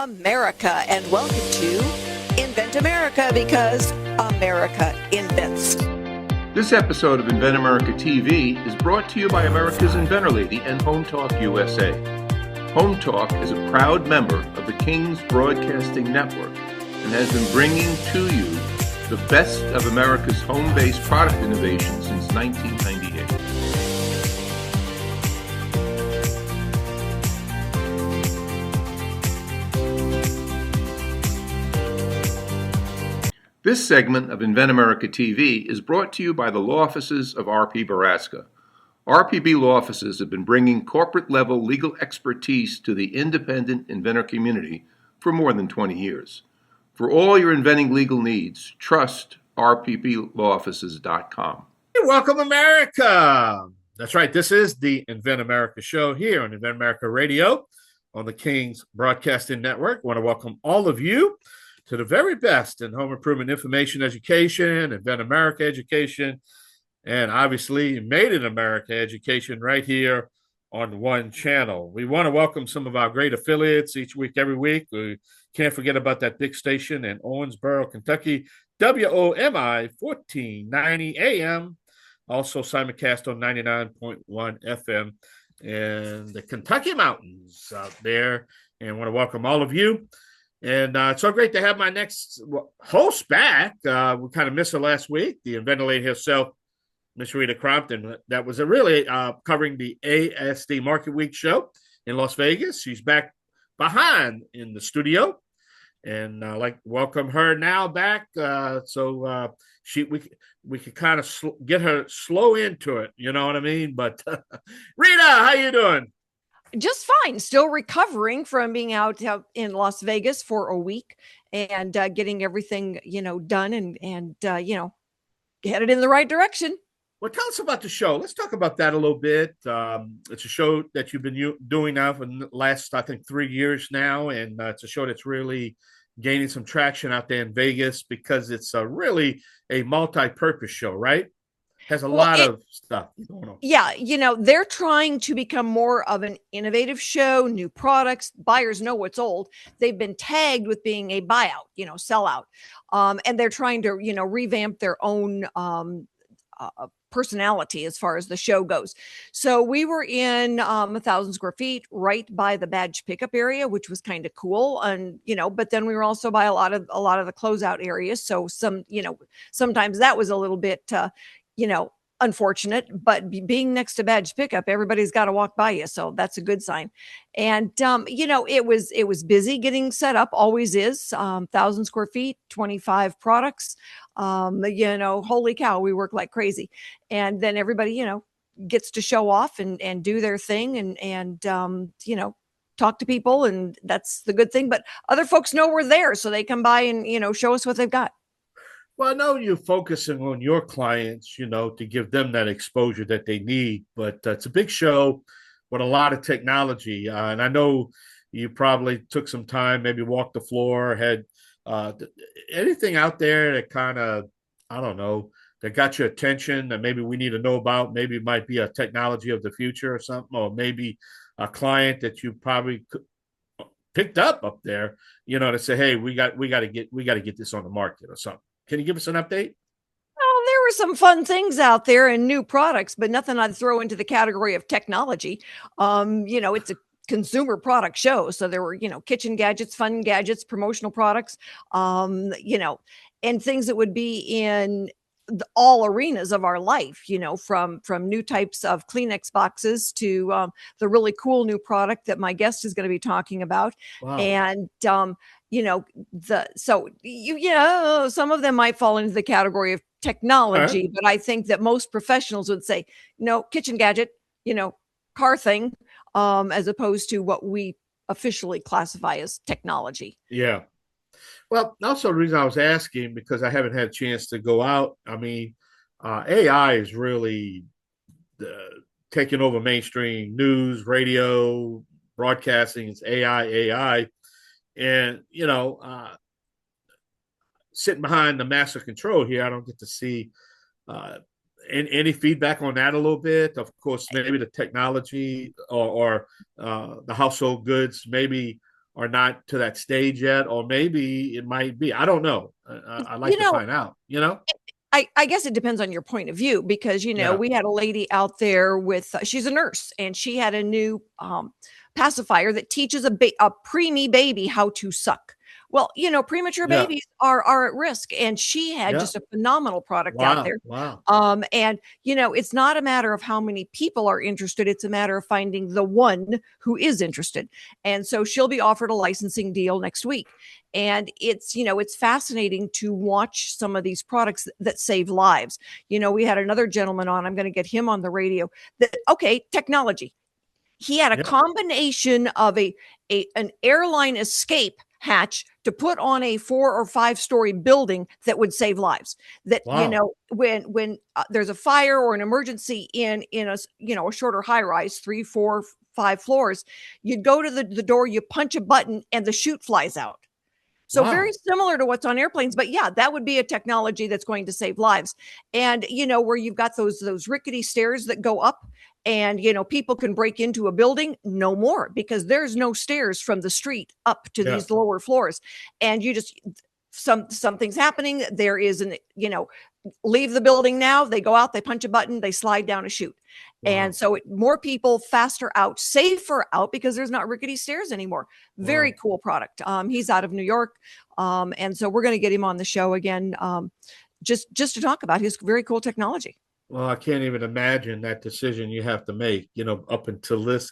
America, and welcome to Invent America, because America invents. This episode of Invent America TV is brought to you by America's Inventor Lady and Home Talk USA. Home Talk is a proud member of the King's Broadcasting Network and has been bringing to you the best of America's home-based product innovation since 1998. This segment of Invent America TV is brought to you by the law offices of R.P. Baraska. RPB law offices have been bringing corporate-level legal expertise to the independent inventor community for more than 20 years. For all your inventing legal needs, trust rpblawoffices.com. Welcome, America. That's right. This is the Invent America show here on Invent America Radio on the King's Broadcasting Network. I want to welcome all of you to the very best in home improvement information education, Invent America education, and obviously Made in America education right here on one channel. We want to welcome some of our great affiliates each week, every week. We can't forget about that big station in Owensboro, Kentucky, WOMI 1490 AM, also simulcast on 99.1 FM in the Kentucky mountains out there. And I want to welcome all of you. And it's so great to have my next host back. We kind of missed her last week, the inventor lady herself, Miss Rita Crompton. That was really covering the ASD Market Week show in Las Vegas. She's back behind in the studio, and I'd like to welcome her now back. So we could kind of get her slow into it. You know what I mean? But Rita, how you doing? Just fine. Still recovering from being out in Las Vegas for a week and getting everything, done and headed in the right direction. Well, tell us about the show. Let's talk about that a little bit. It's a show that you've been doing now for the last, I think, 3 years now. And it's a show that's really gaining some traction out there in Vegas because it's really a multi-purpose show, right? Has a lot of stuff going on. Yeah, they're trying to become more of an innovative show, new products. Buyers know what's old. They've been tagged with being a buyout, sellout. And they're trying to, revamp their own personality as far as the show goes. So we were in 1,000 square feet right by the badge pickup area, which was kind of cool. And, but then we were also by a lot of the closeout areas. So sometimes that was a little bit, unfortunate, but being next to badge pickup, everybody's got to walk by you. So that's a good sign. And, it was busy getting set up, always is. 1,000 square feet, 25 products. Holy cow, we work like crazy. And then everybody, gets to show off and do their thing and talk to people. And that's the good thing. But other folks know we're there. So they come by and, show us what they've got. Well, I know you're focusing on your clients, to give them that exposure that they need, but it's a big show with a lot of technology. And I know you probably took some time, maybe walked the floor, had anything out there that kind of, I don't know, that got your attention that maybe we need to know about. Maybe it might be a technology of the future or something, or maybe a client that you probably picked up there, to say, hey, we got to get this on the market or something. Can you give us an update? Oh, there were some fun things out there and new products, but nothing I'd throw into the category of technology. It's a consumer product show. So there were, kitchen gadgets, fun gadgets, promotional products, and things that would be in all arenas of our life, from new types of Kleenex boxes to the really cool new product that my guest is going to be talking about. Wow. And, some of them might fall into the category of technology, right. But I think that most professionals would say, kitchen gadget, car thing, as opposed to what we officially classify as technology. Yeah. Well, also the reason I was asking, because I haven't had a chance to go out. I mean, AI is really taking over mainstream news, radio, broadcasting. It's AI. And, sitting behind the master control here, I don't get to see any feedback on that a little bit. Of course, maybe the technology or the household goods maybe are not to that stage yet, or maybe it might be. I don't know. I'd like to find out, I guess it depends on your point of view, because, we had a lady out there with, she's a nurse, and she had a new pacifier that teaches a preemie baby how to suck. Well, premature babies are at risk, and she had just a phenomenal product out there. Wow. And it's not a matter of how many people are interested; it's a matter of finding the one who is interested. And so she'll be offered a licensing deal next week. And it's fascinating to watch some of these products that save lives. We had another gentleman on. I'm going to get him on the radio. Technology. He had a combination of an airline escape hatch to put on a 4 or 5 story building that would save lives. That when there's a fire or an emergency in a shorter high rise, 3, 4, 5 floors, you'd go to the door, you punch a button, and the chute flies out. So very similar to what's on airplanes, but that would be a technology that's going to save lives. And, where you've got those rickety stairs that go up, and, people can break into a building, no more, because there's no stairs from the street up to these lower floors. And you just, something's happening. There is leave the building now. They go out, they punch a button, they slide down a chute. And so more people faster out, safer out, because there's not rickety stairs anymore. Very cool product. He's out of New York. And so we're going to get him on the show again, just to talk about his very cool technology. Well, I can't even imagine that decision you have to make, up until this,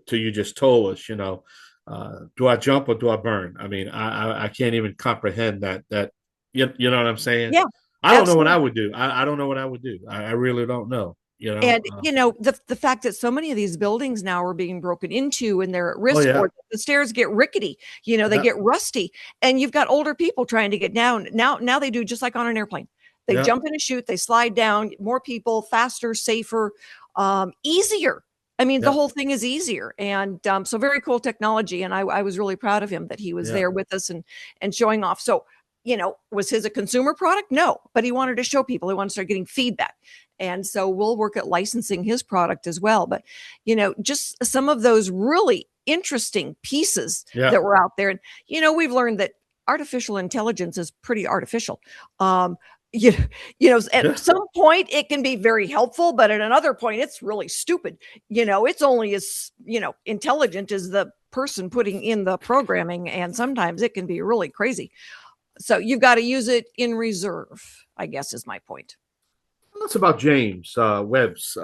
till you just told us, do I jump or do I burn? I mean, I can't even comprehend that, you know what I'm saying? Yeah. I don't know what I would do. I don't know what I would do. I really don't know. And the fact that so many of these buildings now are being broken into, and they're at risk, or the stairs get rickety, they get rusty, and you've got older people trying to get down. Now they do just like on an airplane. They jump in a chute, they slide down. More people, faster, safer, easier. I mean, the whole thing is easier. And so very cool technology. And I was really proud of him that he was there with us and showing off. So, was his a consumer product? No, but he wanted to show people. He wanted to start getting feedback. And so we'll work at licensing his product as well. But, just some of those really interesting pieces that were out there. And, we've learned that artificial intelligence is pretty artificial. At some point it can be very helpful, but at another point it's really stupid. It's only as, intelligent as the person putting in the programming. And sometimes it can be really crazy. So you've got to use it in reserve, I guess, is my point. That's about James Webb's,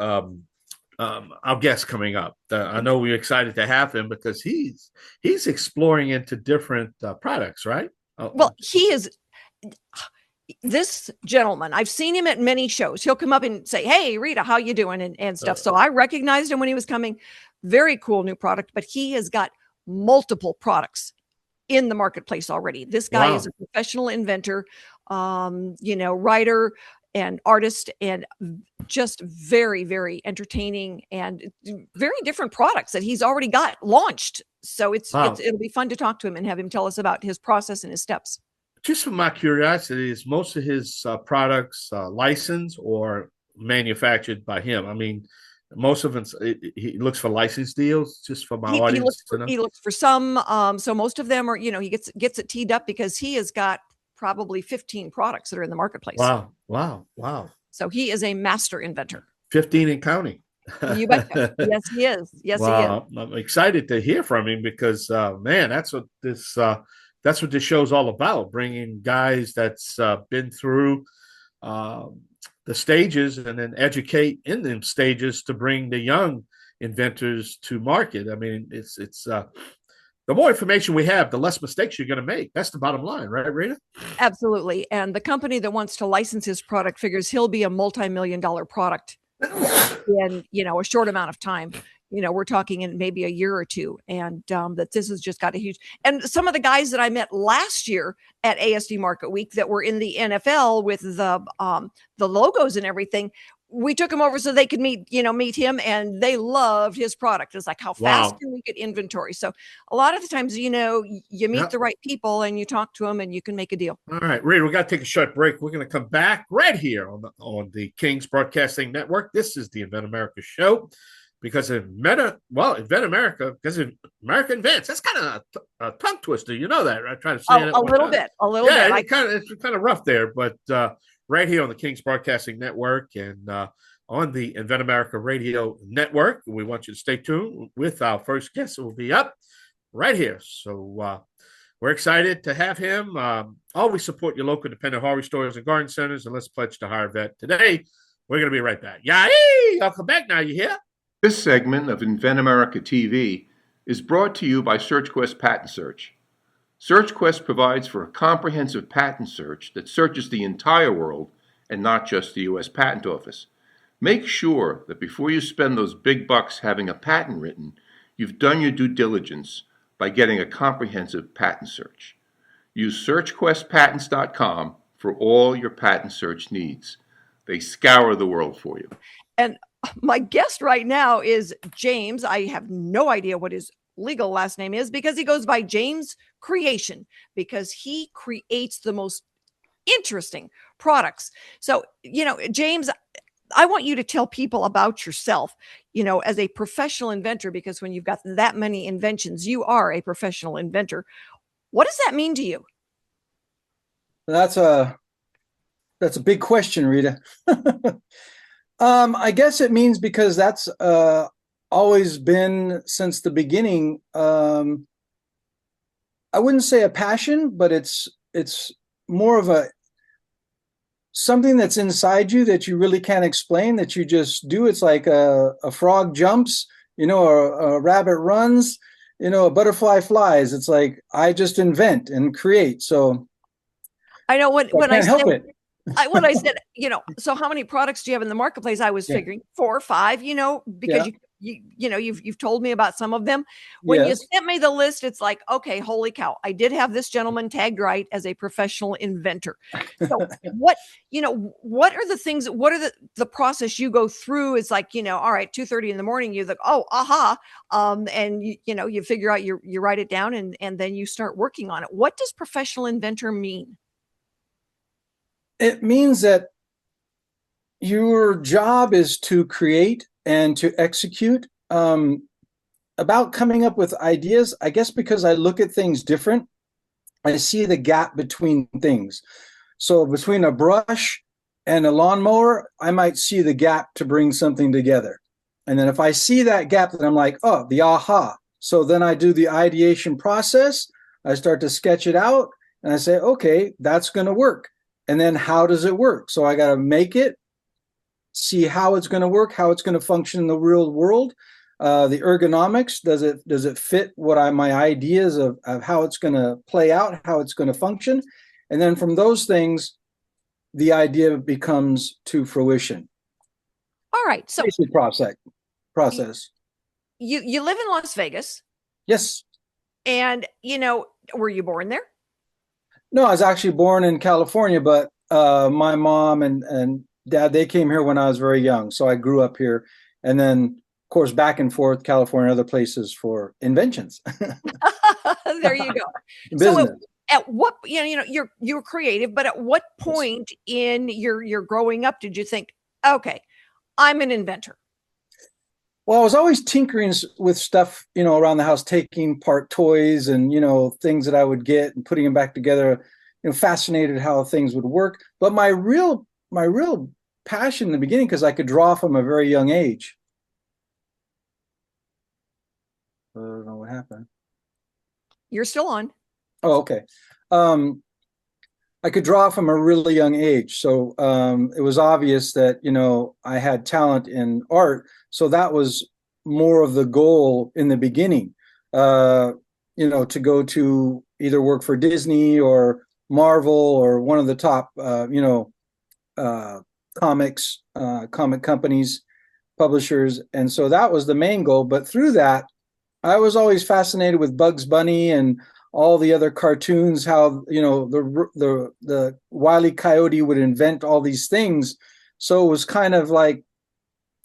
our guest coming up. I know we're excited to have him because he's exploring into different products, right? Well, he is. This gentleman, I've seen him at many shows. He'll come up and say, "Hey, Rita, how you doing?" and stuff. So I recognized him when he was coming. Very cool new product, but he has got multiple products in the marketplace already. This guy is a professional inventor, writer and artist, and just very, very entertaining and very different products that he's already got launched. So it'll be fun to talk to him and have him tell us about his process and his steps. Just from my curiosity, is most of his products licensed or manufactured by him? I mean, most of it, he looks for license deals, just for my audience to know. He looks for some. So most of them are, he gets it teed up because he has got probably 15 products that are in the marketplace. Wow. So he is a master inventor. 15 and counting. You bet. Yes, he is. Yes, he is. I'm excited to hear from him because, man, that's what this show's all about, bringing guys that's been through the stages and then educate in them stages to bring the young inventors to market. I mean, it's the more information we have, the less mistakes you're going to make. That's the bottom line, right, Rita? Absolutely. And the company that wants to license his product figures he'll be a multi-million-dollar product in, a short amount of time. We're talking in maybe a year or two, and that this has just got a huge. And some of the guys that I met last year at ASD Market Week that were in the NFL with the logos and everything, we took them over so they could meet him, and they loved his product. It's like, how fast can we get inventory? So a lot of the times, you meet the right people and you talk to them and you can make a deal. All right, Rita, we got to take a short break. We're going to come back right here on the King's Broadcasting Network. This is the Invent America Show. because Invent America, because America invents. That's kind of a tongue twister. You know that, right? Trying to say it A one little time. bit, a little Yeah, bit. it's kind of rough there, but right here on the King's Broadcasting Network and on the Invent America Radio Network, we want you to stay tuned with our first guest. It will be up right here. So we're excited to have him. Always support your local independent hardware stores and garden centers, and let's pledge to hire a vet today. We're going to be right back. Yay! I'll come back now. You hear? This segment of Invent America TV is brought to you by SearchQuest Patent Search. SearchQuest provides for a comprehensive patent search that searches the entire world and not just the U.S. Patent Office. Make sure that before you spend those big bucks having a patent written, you've done your due diligence by getting a comprehensive patent search. Use SearchQuestPatents.com for all your patent search needs. They scour the world for you. And my guest right now is James. I have no idea what his legal last name is because he goes by James Creation because he creates the most interesting products. So, James, I want you to tell people about yourself, as a professional inventor, because when you've got that many inventions, you are a professional inventor. What does that mean to you? That's a big question, Rita. I guess it means because that's always been since the beginning. I wouldn't say a passion, but it's more of something that's inside you that you really can't explain, that you just do. It's like a frog jumps, a rabbit runs, a butterfly flies. It's like I just invent and create. So I know when I can't help it. When I said, so how many products do you have in the marketplace? I was figuring 4 or 5, because you've told me about some of them. When you sent me the list, it's like, okay, holy cow. I did have this gentleman tagged right as a professional inventor. So what are the things, what are the process you go through? It's like, all right, 2:30 in the morning, you're like, oh, aha. And you figure out, you write it down and then you start working on it. What does professional inventor mean? It means that your job is to create and to execute. About coming up with ideas, I guess because I look at things different, I see the gap between things. So between a brush and a lawnmower, I might see the gap to bring something together. And then if I see that gap, then I'm like, oh, the aha. So then I do the ideation process. I start to sketch it out and I say, okay, that's going to work. And then how does it work? So I got to make it, see how it's going to work, how it's going to function in the real world. The ergonomics, does it fit my ideas of how it's going to play out, how it's going to function? And then from those things, the idea becomes to fruition. All right. So basic process. You live in Las Vegas. Yes. And, were you born there? No, I was actually born in California, but my mom and dad, they came here when I was very young. So I grew up here. And then, of course, back and forth, California, other places for inventions. There you go. Business. So at what, you're creative, but at what point in your growing up did you think, okay, I'm an inventor? Well, I was always tinkering with stuff, around the house, taking apart toys and, things that I would get and putting them back together, fascinated how things would work. But my real passion in the beginning, because I could draw from a very young age. I don't know what happened. You're still on. Oh, okay. I could draw from a really young age. So it was obvious that, I had talent in art. So that was more of the goal in the beginning, to go to either work for Disney or Marvel or one of the top, comic companies, publishers. And so that was the main goal. But through that, I was always fascinated with Bugs Bunny and all the other cartoons, how, the Wile E. Coyote would invent all these things. So it was kind of like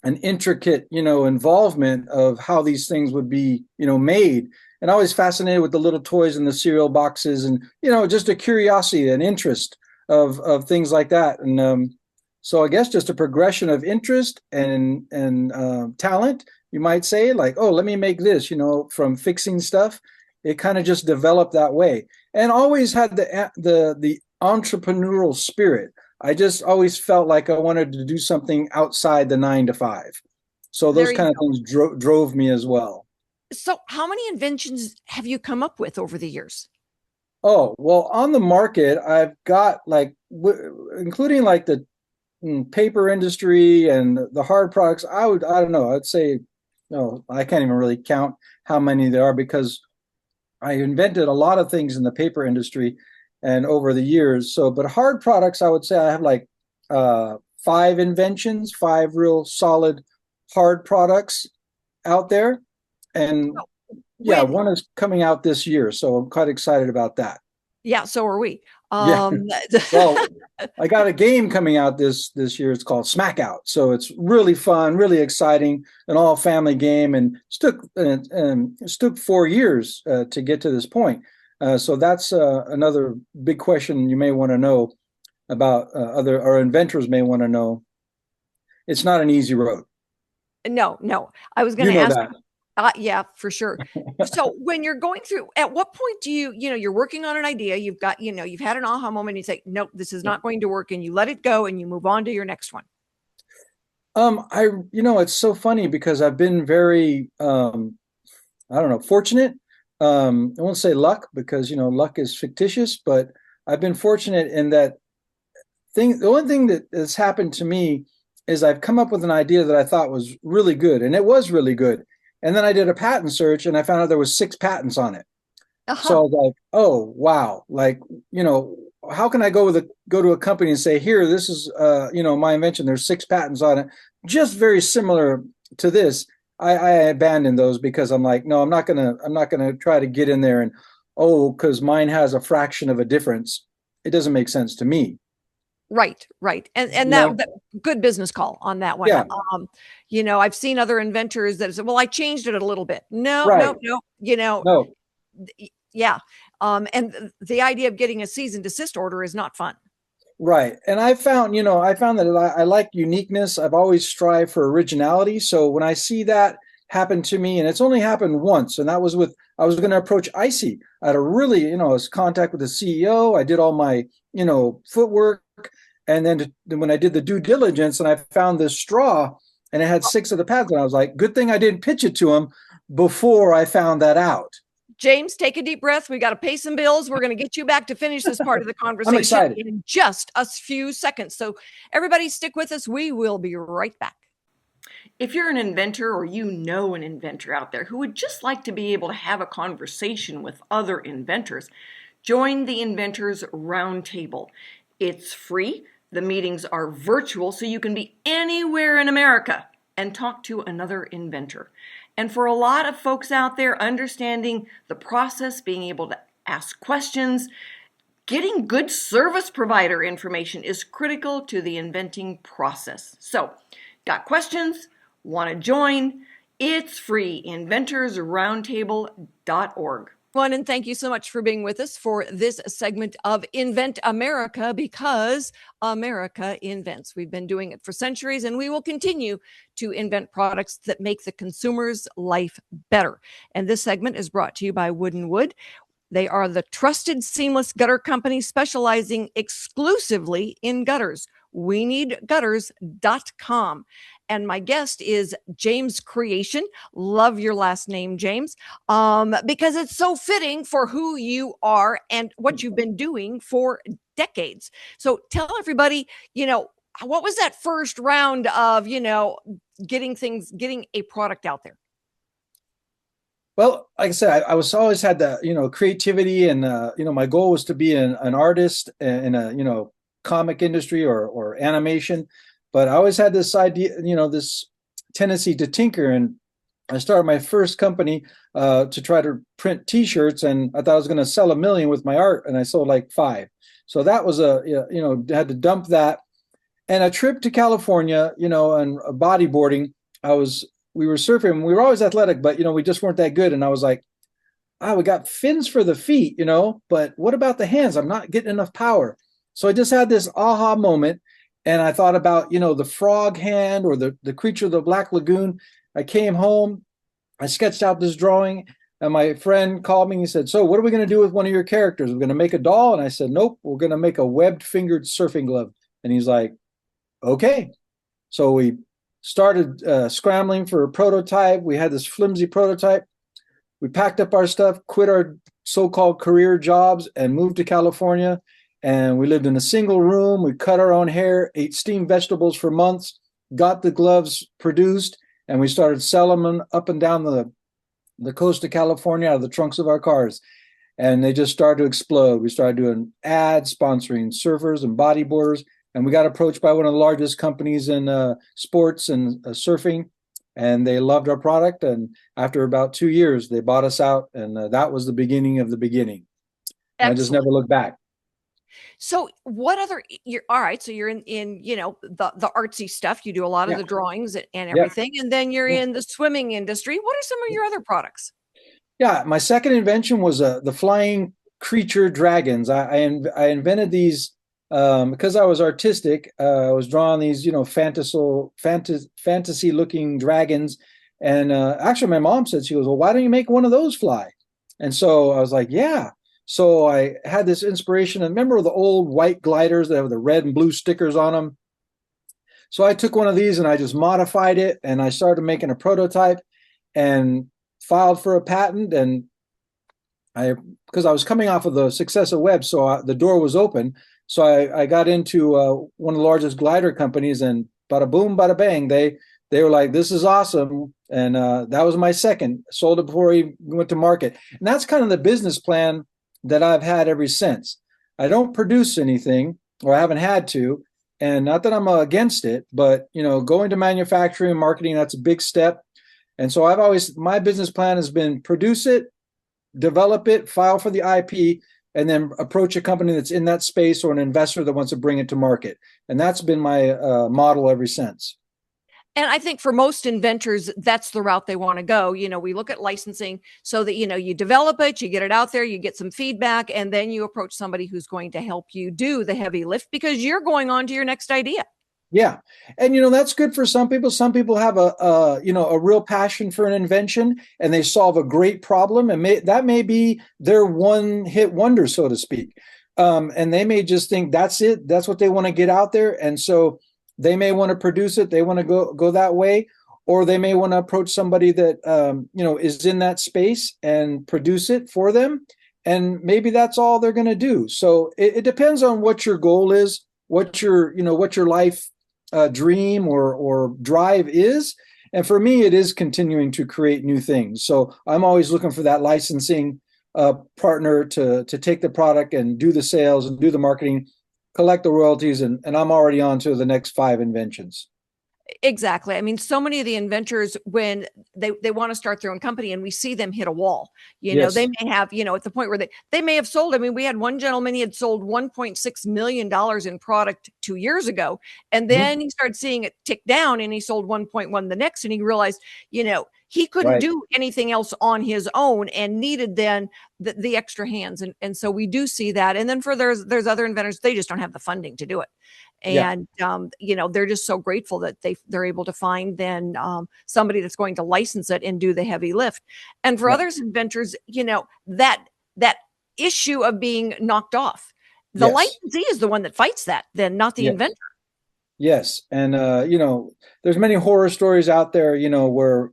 an intricate, involvement of how these things would be, made. And I was fascinated with the little toys in the cereal boxes and, just a curiosity and interest of things like that. And so I guess just a progression of interest and talent you might say, like, oh, let me make this, from fixing stuff. It kind of just developed that way, and always had the entrepreneurial spirit. I just always felt like I wanted to do something outside the 9 to 5. So There those you kind of go. things drove me as well. So, how many inventions have you come up with over the years? Oh, well, on the market, I've got like, including like the paper industry and the hard products. I don't know, I'd say, no, I can't even really count how many there are because I invented a lot of things in the paper industry and over the years. So, but hard products, I would say I have like 5 inventions, 5 real solid hard products out there. And yeah, When one is coming out this year. So I'm quite excited about that. Yeah, so are we. Yeah. Well, I got a game coming out this year. It's called Smack Out. So it's really fun, really exciting, an all family game, and it took 4 years to get to this point. So that's another big question you may want to know about other our inventors may want to know. It's not an easy road. no, I was going You to know ask. that. Yeah, for sure. So when you're going through, at what point do you're working on an idea, you've had an aha moment, and you say, nope, this is not going to work, and you let it go and you move on to your next one. It's so funny because I've been very, I don't know, fortunate. I won't say luck because, luck is fictitious, but I've been fortunate in that the only thing that has happened to me is I've come up with an idea that I thought was really good, and it was really good. And then I did a patent search and I found out there was 6 patents on it. So I was like, oh, wow. Like, how can I go to a company and say, here, this is, my invention. There's 6 patents on it. Just very similar to this. I abandoned those because I'm like, no, I'm not gonna try to get in there and, because mine has a fraction of a difference. It doesn't make sense to me. Right. And that good business call on that one. Yeah. I've seen other inventors that say, well, I changed it a little bit. No, Right. no. No. Yeah. And the idea of getting a cease and desist order is not fun. Right. And I found that I like uniqueness. I've always strived for originality. So when I see that happen to me, and it's only happened once, and that was I was going to approach Icy. I had a really, I was contact with the CEO. I did all my, footwork. And then when I did the due diligence and I found this straw and it had 6 of the patents, and I was like, good thing I didn't pitch it to him before I found that out. James, take a deep breath. We got to pay some bills. We're going to get you back to finish this part of the conversation I'm excited. In just a few seconds. So everybody stick with us. We will be right back. If you're an inventor or an inventor out there who would just like to be able to have a conversation with other inventors, join the Inventors Roundtable. It's free. The meetings are virtual, so you can be anywhere in America and talk to another inventor. And for a lot of folks out there, understanding the process, being able to ask questions, getting good service provider information is critical to the inventing process. So, got questions? Want to join? It's free. inventorsroundtable.org. And thank you so much for being with us for this segment of Invent America, because America invents. We've been doing it for centuries, and we will continue to invent products that make the consumer's life better. And this segment is brought to you by Wood & Wood. They are the trusted seamless gutter company specializing exclusively in gutters. WeNeedGutters.com. And my guest is James Creation. Love your last name, James, because it's so fitting for who you are and what you've been doing for decades. So tell everybody, what was that first round of, getting a product out there? Well, like I said, I was always had the, creativity, and, my goal was to be an artist in a, comic industry or animation. But I always had this idea, this tendency to tinker. And I started my first company to try to print T-shirts, and I thought I was going to sell 1 million with my art, and I sold like 5. So that was had to dump that. And a trip to California, and bodyboarding. We were surfing. We were always athletic, but we just weren't that good. And I was like, we got fins for the feet, but what about the hands? I'm not getting enough power. So I just had this aha moment. And I thought about, the frog hand or the creature of the Black Lagoon. I came home, I sketched out this drawing, and my friend called me and he said, "So what are we going to do with one of your characters? We're going to make a doll?" And I said, "Nope, we're going to make a webbed fingered surfing glove." And he's like, "Okay." So we started scrambling for a prototype. We had this flimsy prototype. We packed up our stuff, quit our so-called career jobs, and moved to California. And we lived in a single room. We cut our own hair, ate steamed vegetables for months, got the gloves produced, and we started selling them up and down the coast of California out of the trunks of our cars. And they just started to explode. We started doing ads, sponsoring surfers and bodyboarders. And we got approached by one of the largest companies in sports and surfing. And they loved our product. And after about 2 years, they bought us out. And that was the beginning of the beginning. I just never looked back. So what other you're all right, so you're in the artsy stuff. You do a lot of the drawings and everything, and then you're in the swimming industry. What are some of your other products? Yeah, my second invention was the flying creature dragons. I invented these because I was artistic. I was drawing these, fantasy looking dragons. And actually, my mom said, she goes, "Well, why don't you make one of those fly?" And so I was like, "Yeah." So I had this inspiration. And remember the old white gliders that have the red and blue stickers on them? So I took one of these and I just modified it. And I started making a prototype and filed for a patent. And because I was coming off of the success of web, so the door was open. So I got into one of the largest glider companies, and bada boom, bada bang, they were like, "This is awesome." And that was my second. Sold it before we went to market. And that's kind of the business plan that I've had ever since. I don't produce anything, or I haven't had to, and not that I'm against it, but going to manufacturing and marketing, that's a big step. And so my business plan has been produce it, develop it, file for the IP, and then approach a company that's in that space or an investor that wants to bring it to market. And that's been my model ever since. And I think for most inventors, that's the route they want to go. We look at licensing so that, you develop it, you get it out there, you get some feedback, and then you approach somebody who's going to help you do the heavy lift because you're going on to your next idea. Yeah. And, that's good for some people. Some people have a real passion for an invention and they solve a great problem. And that may be their one hit wonder, so to speak. And they may just think that's it. That's what they want to get out there. And so they may want to produce it. They want to go that way, or they may want to approach somebody that, is in that space and produce it for them. And maybe that's all they're going to do. So it depends on what your goal is, what your life dream or drive is. And for me, it is continuing to create new things. So I'm always looking for that licensing partner to take the product and do the sales and do the marketing, collect the royalties, and I'm already on to the next 5 inventions. Exactly. I mean, so many of the inventors, when they want to start their own company and we see them hit a wall, Yes. they may have, at the point where they may have sold. I mean, we had one gentleman, he had sold $1.6 million in product 2 years ago. And then he started seeing it tick down and he sold 1.1 the next. And he realized, he couldn't do anything else on his own and needed then the extra hands. And so we do see that. And then for there's other inventors, they just don't have the funding to do it. And, they're just so grateful that they're able to find then somebody that's going to license it and do the heavy lift. And for others inventors, that issue of being knocked off, the licensee is the one that fights that, then not the inventor. Yes. And, there's many horror stories out there, where,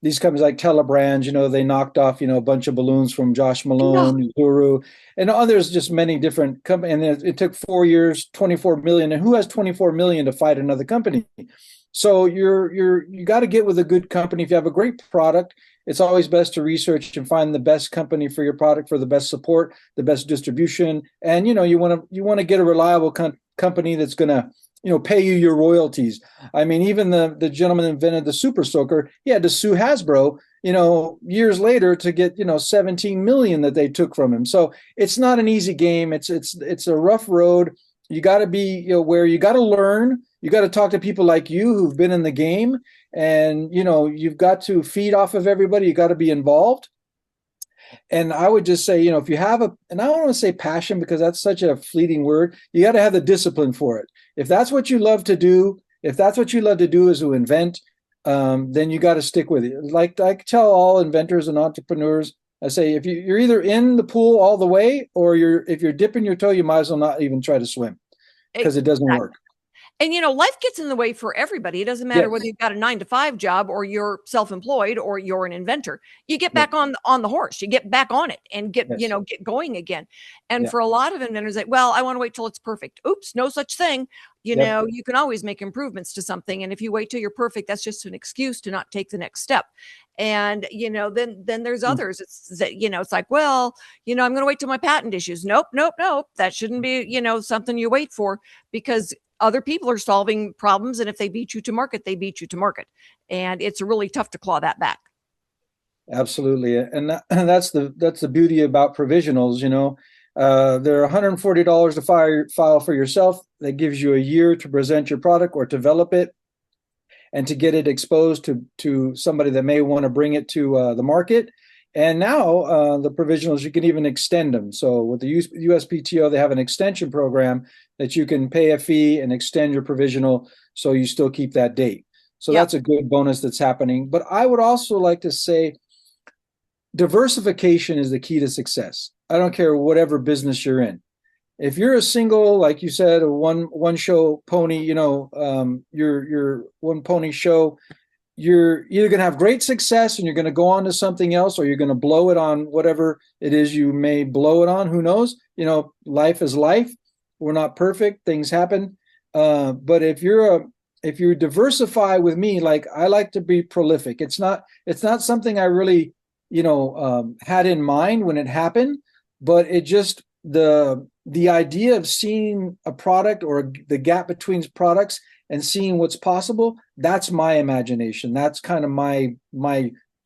these companies like Telebrands, they knocked off, a bunch of balloons from Josh Malone, Guru, and others, just many different companies. And it took 4 years, 24 million. And who has 24 million to fight another company? So you got to get with a good company. If you have a great product, it's always best to research and find the best company for your product, for the best support, the best distribution. And, you want to get a reliable company that's going to, pay you your royalties. I mean, even the gentleman that invented the Super Soaker, he had to sue Hasbro, years later to get, 17 million that they took from him. So it's not an easy game. It's a rough road. You got to be, where you got to learn. You got to talk to people like you who've been in the game, and, you've got to feed off of everybody. You got to be involved. And I would just say, if you have and I don't want to say passion because that's such a fleeting word, you got to have the discipline for it. If that's what you love to do, is to invent, then you got to stick with it. Like I tell all inventors and entrepreneurs, I say, if you're either in the pool all the way, or if you're dipping your toe, you might as well not even try to swim, because it doesn't Exactly. work. And life gets in the way for everybody. It doesn't matter whether Yes. you've got a 9 to 5 job or you're self-employed or you're an inventor. You get Yes. back on the horse. You get back on it and get Yes. get going again. And Yeah. for a lot of inventors, like, well, I want to wait till it's perfect. Oops, no such thing. Yep. You can always make improvements to something, and if you wait till you're perfect, that's just an excuse to not take the next step. And then there's Mm. others. It's that it's like, well, I'm going to wait till my patent issues. Nope, nope, nope. That shouldn't be something you wait for, because other people are solving problems, and if they beat you to market, they beat you to market, and it's really tough to claw that back. Absolutely, and that's the beauty about provisionals. They're $140 to file for yourself. That gives you a year to present your product or develop it, and to get it exposed to somebody that may want to bring it to the market. And now the provisionals, you can even extend them. So with the USPTO, they have an extension program that you can pay a fee and extend your provisional, so you still keep that date. So Yeah. that's a good bonus that's happening. But I would also like to say diversification is the key to success. I don't care whatever business you're in. If you're a single, like you said, a one show pony, your one pony show, you're either going to have great success and you're going to go on to something else, or you're going to blow it on whatever it is you may blow it on. Who knows? Life is life. We're not perfect. Things happen. But if you diversify with me, like I like to be prolific. It's not something I really, had in mind when it happened, but it just the idea of seeing a product or the gap between products and seeing what's possible, that's my imagination. That's kind of my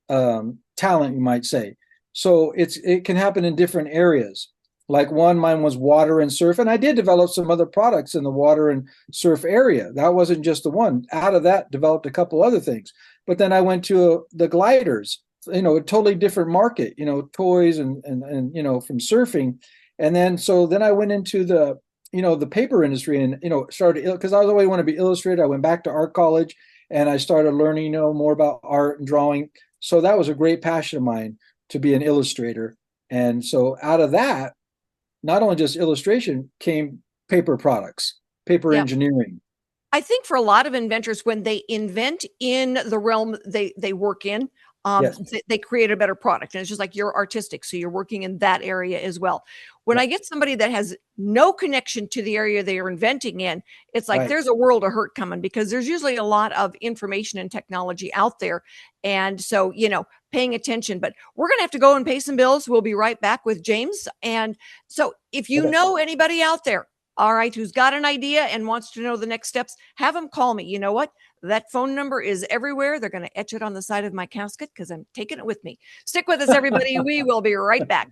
talent, you might say. So it can happen in different areas. Like mine was water and surf, and I did develop some other products in the water and surf area. That wasn't just the one. Out of that, developed a couple other things. But then I went to the gliders, a totally different market, toys and from surfing. And then I went into the paper industry, and started, because I was always want to be illustrated. I went back to art college, and I started learning more about art and drawing. So that was a great passion of mine, to be an illustrator. And so out of that, not only just illustration, came paper products, paper Yeah. engineering. I think for a lot of inventors, when they invent in the realm they work in, Yes. they create a better product. And it's just like, you're artistic, so you're working in that area as well. When Yeah. I get somebody that has no connection to the area they are inventing in, it's like Right. there's a world of hurt coming, because there's usually a lot of information and technology out there. And so, paying attention. But we're going to have to go and pay some bills. We'll be right back with James. And so if you Okay. know anybody out there, all right, who's got an idea and wants to know the next steps, have them call me. You know what? That phone number is everywhere. They're going to etch it on the side of my casket, because I'm taking it with me. Stick with us, everybody. We will be right back.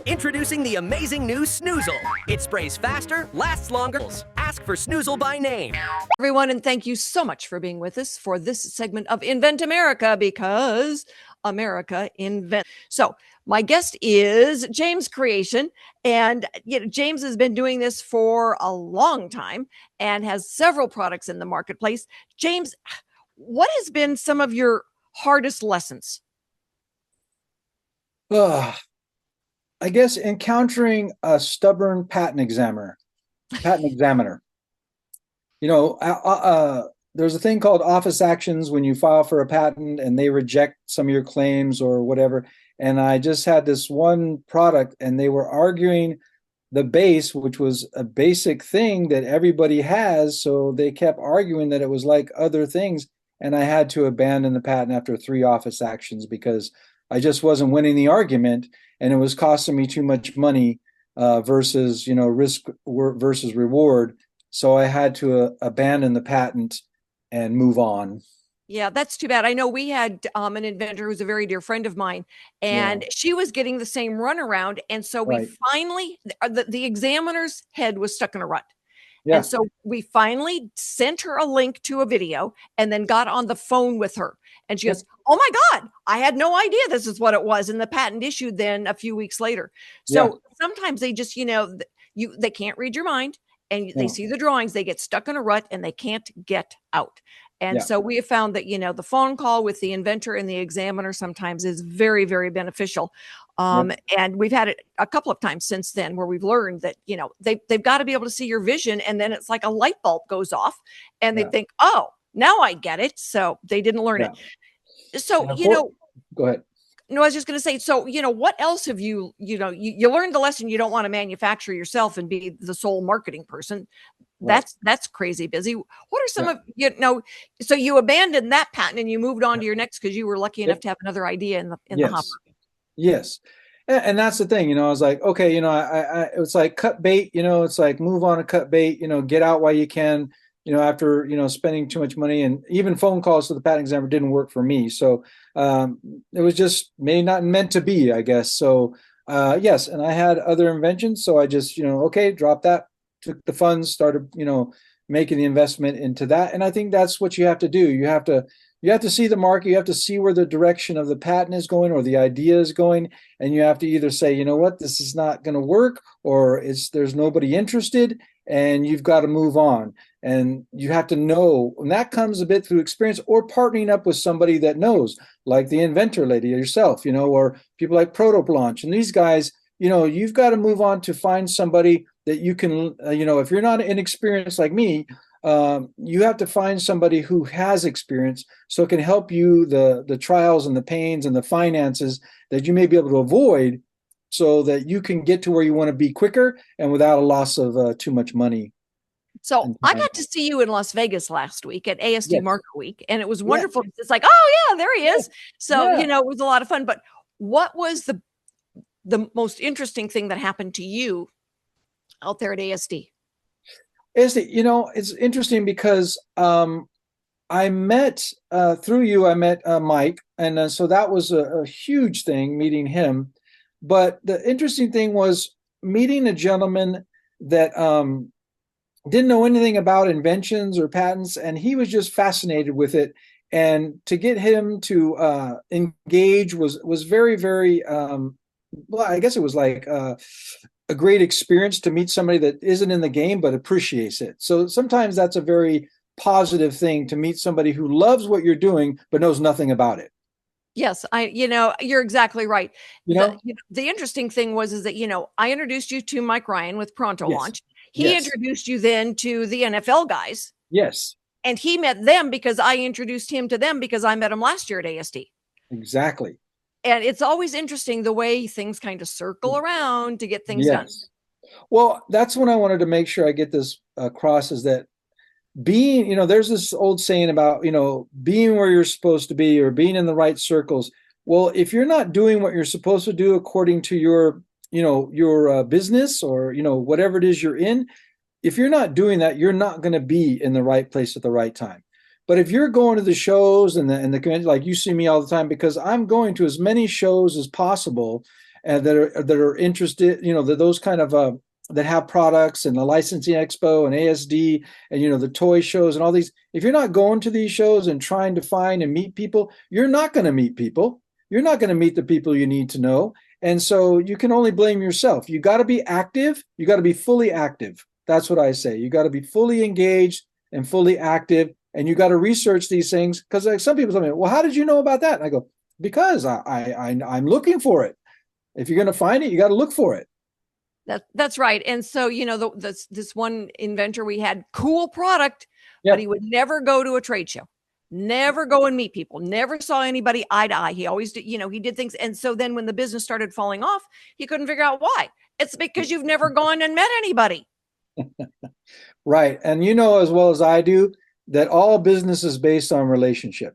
Introducing the amazing new Snoozle. It sprays faster, lasts longer. Ask for Snoozle by name. Everyone, and thank you so much for being with us for this segment of Invent America, because America invents. So my guest is James Creation, and James has been doing this for a long time and has several products in the marketplace. James, what has been some of your hardest lessons? I guess encountering a stubborn patent examiner. There's a thing called office actions when you file for a patent and they reject some of your claims or whatever. And I just had this one product, and they were arguing the base, which was a basic thing that everybody has. So they kept arguing that it was like other things. And I had to abandon the patent after 3 office actions, because I just wasn't winning the argument, and it was costing me too much money versus risk versus reward. So I had to abandon the patent and move on. Yeah, that's too bad. I know we had an inventor who's a very dear friend of mine, and she was getting the same runaround. And so we Right. finally, the examiner's head was stuck in a rut. Yeah. And so we finally sent her a link to a video and then got on the phone with her. And she goes, "Oh my God, I had no idea this is what it was." And the patent issued then a few weeks later. So sometimes they just, they can't read your mind, and they see the drawings, they get stuck in a rut and they can't get out. And Yeah. so we have found that, the phone call with the inventor and the examiner sometimes is very, very beneficial. And we've had it a couple of times since then where we've learned that, they've got to be able to see your vision. And then it's like a light bulb goes off and they think, oh, now I get it. So they didn't learn it. So, go ahead. No, I was just going to say, so, what else have you learned the lesson you don't want to manufacture yourself and be the sole marketing person. That's crazy busy. What are some of, so you abandoned that patent and you moved on to your next because you were lucky enough to have another idea in the hopper. Yes. And that's the thing, I was like, okay, it's like cut bait, it's like move on to cut bait, get out while you can, after, spending too much money, and even phone calls to the patent examiner didn't work for me. So it was just maybe not meant to be, I guess. So yes. And I had other inventions. So I just, okay, drop that, took the funds, started, making the investment into that. And I think that's what you have to do. You have to see the market. You have to see where the direction of the patent is going or the idea is going. And you have to either say, you know what, this is not going to work, or there's nobody interested, and you've got to move on. And you have to know, and that comes a bit through experience or partnering up with somebody that knows, like the Inventor lady yourself, or people like Protoplanch. And these guys, you've got to move on to find somebody that you can, if you're not inexperienced like me, you have to find somebody who has experience so it can help you the trials and the pains and the finances that you may be able to avoid so that you can get to where you want to be quicker and without a loss of too much money. So I got to see you in Las Vegas last week at ASD Market Week, and it was wonderful. It's like, oh yeah, there he is. So, it was a lot of fun. But what was the most interesting thing that happened to you out there at ASD? It's interesting because I met through you. I met Mike, and so that was a huge thing meeting him. But the interesting thing was meeting a gentleman that didn't know anything about inventions or patents, and he was just fascinated with it. And to get him to engage was very, very well. I guess it was like a great experience to meet somebody that isn't in the game but appreciates it. So sometimes that's a very positive thing to meet somebody who loves what you're doing but knows nothing about it. Yes, you're exactly right. The interesting thing is that, I introduced you to Mike Ryan with Pronto Launch. He introduced you then to the NFL guys. Yes. And he met them because I introduced him to them because I met him last year at ASD. Exactly. And it's always interesting the way things kind of circle around to get things done. Well, that's when I wanted to make sure I get this across, is that being, there's this old saying about, being where you're supposed to be or being in the right circles. Well, if you're not doing what you're supposed to do according to your business or, whatever it is you're in, if you're not doing that, you're not going to be in the right place at the right time. But if you're going to the shows and the convention, like you see me all the time, because I'm going to as many shows as possible that are interested, those kind of that have products, and the licensing expo and ASD and the toy shows and all these. If you're not going to these shows and trying to find and meet people, you're not going to meet people. You're not going to meet the people you need to know. And so you can only blame yourself. You got to be active. You got to be fully active. That's what I say. You got to be fully engaged and fully active. And you got to research these things, because like some people tell me, well, how did you know about that? And I go, because I'm looking for it. If you're going to find it, you got to look for it. That's right. And so, this one inventor, we had cool product, but he would never go to a trade show, never go and meet people, never saw anybody eye to eye. He always did, he did things. And so then when the business started falling off, he couldn't figure out why. It's because you've never gone and met anybody. Right. And as well as I do, that all business is based on relationship.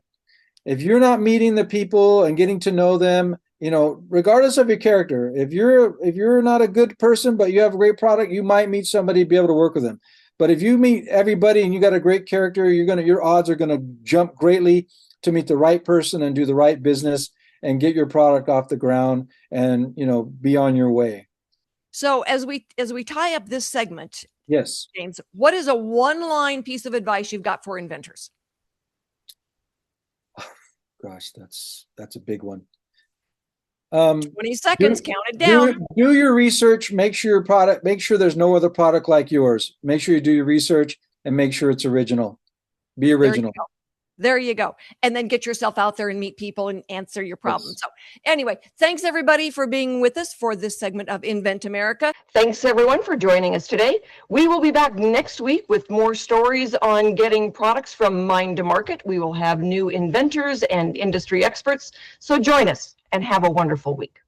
If you're not meeting the people and getting to know them, regardless of your character, if you're not a good person, but you have a great product, you might meet somebody, be able to work with them. But if you meet everybody and you got a great character, your odds are going to jump greatly to meet the right person and do the right business and get your product off the ground and, be on your way. So as we tie up this segment, yes, James, what is a one-line piece of advice you've got for inventors? Gosh, that's a big one. 20 seconds, count it down. Do your research, make sure there's no other product like yours. Make sure you do your research and make sure it's original. Be original. There you go. And then get yourself out there and meet people and answer your problems. Yes. So anyway, thanks everybody for being with us for this segment of Invent America. Thanks everyone for joining us today. We will be back next week with more stories on getting products from mind to market. We will have new inventors and industry experts. So join us and have a wonderful week.